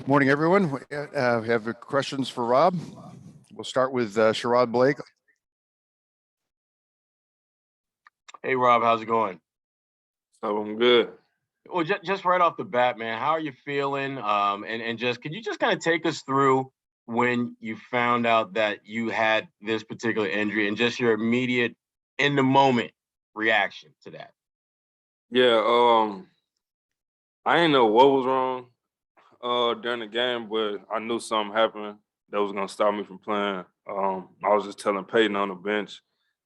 Morning, everyone. We have questions for Rob. We'll start with Sherrod Blake. Hey, Rob, how's it going? So I'm good. Well, just right off the bat, man, how are you feeling? And just could you just kind of take us through when you found out that you had this particular injury and just your immediate, in the moment reaction to that? Yeah, I didn't know what was wrong during the game, but I knew something happened that was gonna stop me from playing. I was just telling Peyton on the bench,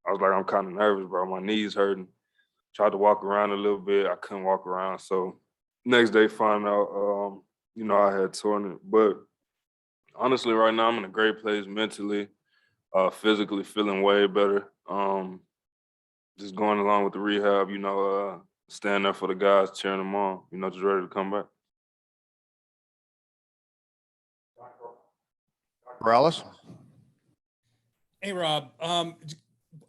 I was like, I'm kind of nervous, bro. My knees hurting. Tried to walk around a little bit. I couldn't walk around. So next day, find out, I had torn it. But honestly, right now, I'm in a great place mentally, physically feeling way better. Just going along with the rehab, staying there for the guys, cheering them on, just ready to come back. Morales. Hey, Rob.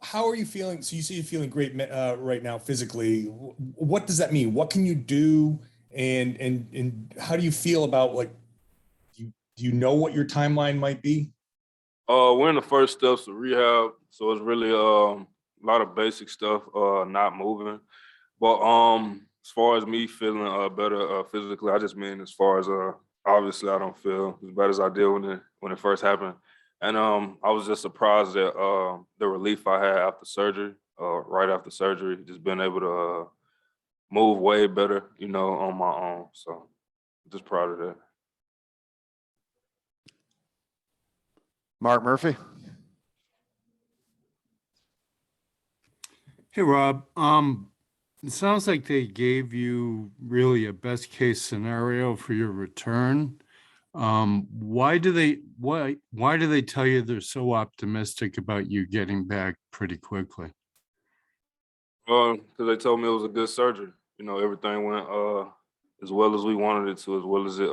How are you feeling? So you say you're feeling great right now physically. What does that mean? What can you do? And how do you feel about, like, do you know what your timeline might be? We're in the first steps of rehab, so it's really a lot of basic stuff, not moving. But as far as me feeling better physically, I just mean as far as obviously I don't feel as bad as I did when it first happened. And I was just surprised at the relief I had after surgery, right after surgery, just being able to move way better, on my own. So just proud of that. Mark Murphy. Hey, Rob. It sounds like they gave you really a best case scenario for your return. Why do they tell you they're so optimistic about you getting back pretty quickly? Because they told me it was a good surgery. Everything went as well as we wanted it to, as well as it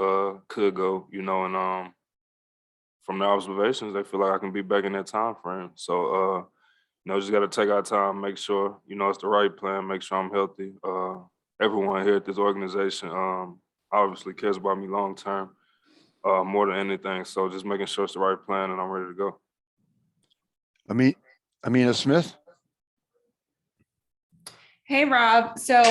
could go. And from the observations, they feel like I can be back in that time frame. So, just got to take our time, make sure it's the right plan, make sure I'm healthy. Everyone here at this organization obviously cares about me long term more than anything. So just making sure it's the right plan and I'm ready to go. Amina Smith. Hey, Rob. So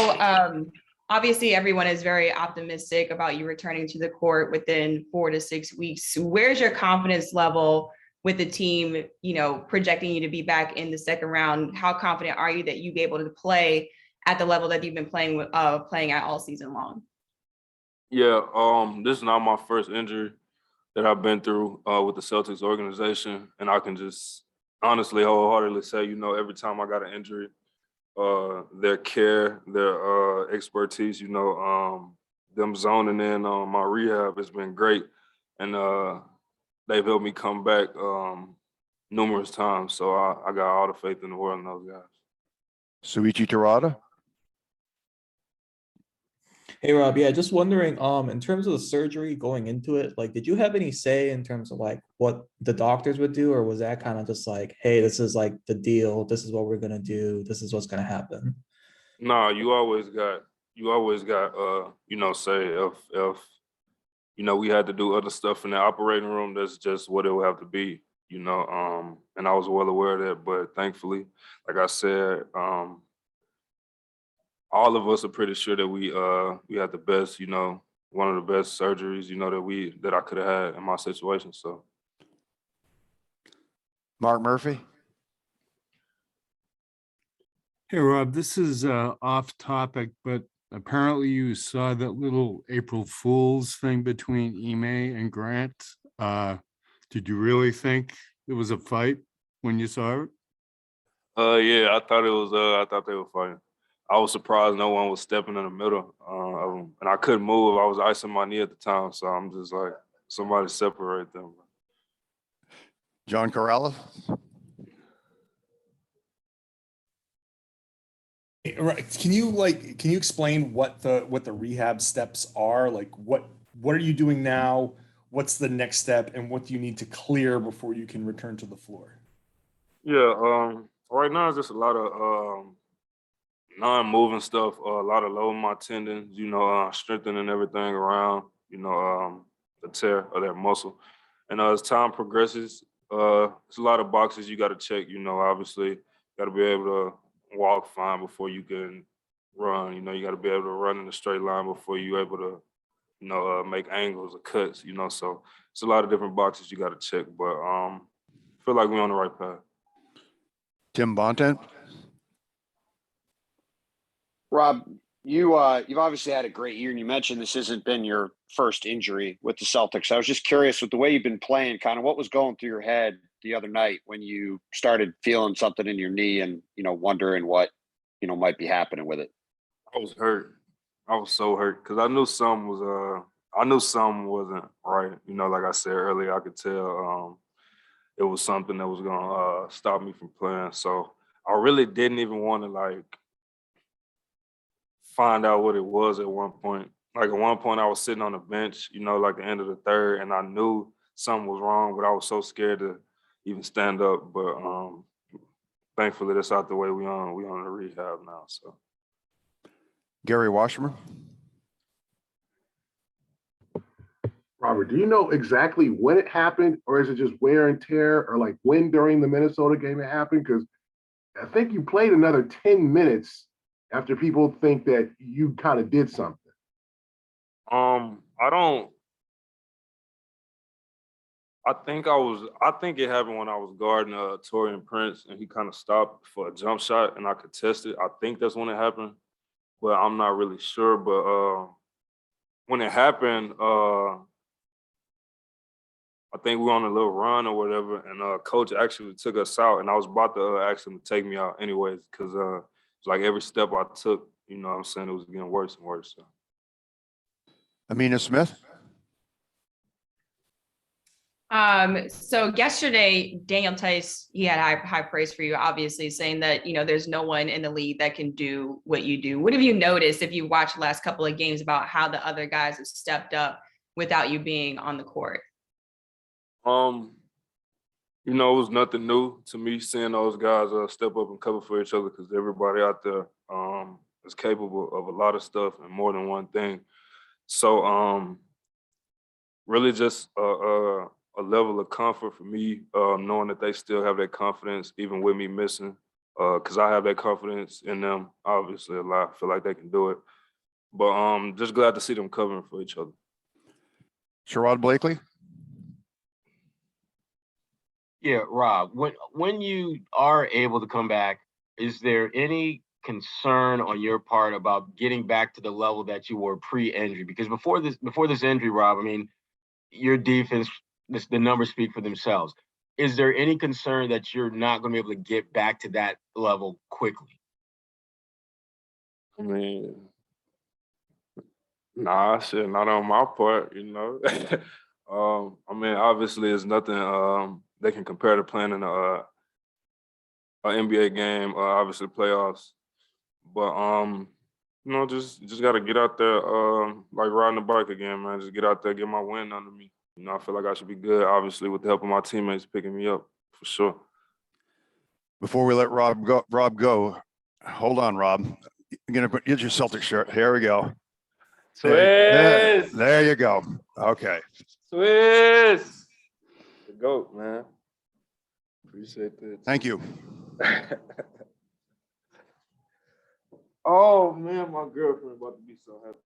obviously everyone is very optimistic about you returning to the court within 4 to 6 weeks. Where's your confidence level with the team, projecting you to be back in the second round? How confident are you that you'll be able to play at the level that you've been playing at all season long? Yeah, this is not my first injury that I've been through with the Celtics organization. And I can just honestly, wholeheartedly say, every time I got an injury, their care, their expertise, them zoning in on my rehab has been great. And they've helped me come back numerous times. So I got all the faith in the world in those guys. Suichi Terada. Hey Rob, yeah, just wondering, in terms of the surgery going into it, like, did you have any say in terms of like what the doctors would do, or was that kind of just like, hey, this is like the deal, this is what we're gonna do, this is what's gonna happen? No, you always got say if we had to do other stuff in the operating room, that's just what it would have to be, and I was well aware of that, but thankfully, like I said, all of us are pretty sure that we had the best, one of the best surgeries, that I could have had in my situation. So, Mark Murphy. Hey, Rob, this is off topic, but apparently you saw that little April Fool's thing between Ime and Grant. Did you really think it was a fight when you saw it? Yeah, I thought it was. I thought they were fighting. I was surprised no one was stepping in the middle of them, and I couldn't move. I was icing my knee at the time, so I'm just like, somebody separate them. John Corrales. Right. Can you explain what the rehab steps are? Like, what are you doing now? What's the next step, and what do you need to clear before you can return to the floor? Yeah, right now it's just a lot of non-moving stuff, a lot of low in my tendons, strengthening everything around, a tear of that muscle. And as time progresses, it's a lot of boxes you got to check. You know, obviously, you got to be able to walk fine before you can run. You know, you got to be able to run in a straight line before you're able to, you know, make angles or cuts. You know, so it's a lot of different boxes you got to check. But I feel like we're on the right path. Tim Bontemps. Rob, you've obviously had a great year, and you mentioned this hasn't been your first injury with the Celtics. I was just curious, with the way you've been playing, kind of what was going through your head the other night when you started feeling something in your knee and, you know, wondering what, you know, might be happening with it. I was hurt. I was so hurt because I knew something wasn't right. You know, like I said earlier, I could tell it was something that was gonna stop me from playing. So I really didn't even want to like find out what it was at one point. Like at one point I was sitting on the bench, you know, like the end of the third, and I knew something was wrong, but I was so scared to even stand up. But thankfully that's out the way. We on the rehab now. So Gary Washerman. Robert, do you know exactly when it happened, or is it just wear and tear, or like when during the Minnesota game it happened? Because I think you played another 10 minutes after people think that you kind of did something. I think it happened when I was guarding Torian Prince and he kind of stopped for a jump shot and I contested. I think that's when it happened, but I'm not really sure. But when it happened, I think we were on a little run or whatever, and coach actually took us out, and I was about to ask him to take me out anyways, because it's like every step I took, you know what I'm saying, it was getting worse and worse. So. Amina Smith. So yesterday, Daniel Tice, he had high praise for you, obviously, saying that, you know, there's no one in the league that can do what you do. What have you noticed if you watched the last couple of games about how the other guys have stepped up without you being on the court? You know, it was nothing new to me seeing those guys step up and cover for each other, because everybody out there is capable of a lot of stuff and more than one thing. So really just a level of comfort for me, knowing that they still have that confidence even with me missing, because I have that confidence in them, obviously a lot. I feel like they can do it. But just glad to see them covering for each other. Sherrod Blakely. Yeah, Rob, when you are able to come back, is there any concern on your part about getting back to the level that you were pre-injury? Because before this injury, Rob, I mean, your defense, the numbers speak for themselves. Is there any concern that you're not going to be able to get back to that level quickly? I mean, nah, shit, not on my part, you know. I mean, obviously, it's nothing they can compare to playing in an NBA game, obviously playoffs. But you know, just got to get out there, like riding the bike again, man. Just get out there, get my wind under me. You know, I feel like I should be good, obviously, with the help of my teammates picking me up, for sure. Before we let Rob go, hold on, Rob. You're gonna get your Celtic shirt. Here we go. Swiss! There you go. Okay. Swiss! The GOAT, man. Appreciate that. Thank you. Oh, man, my girlfriend about to be so happy.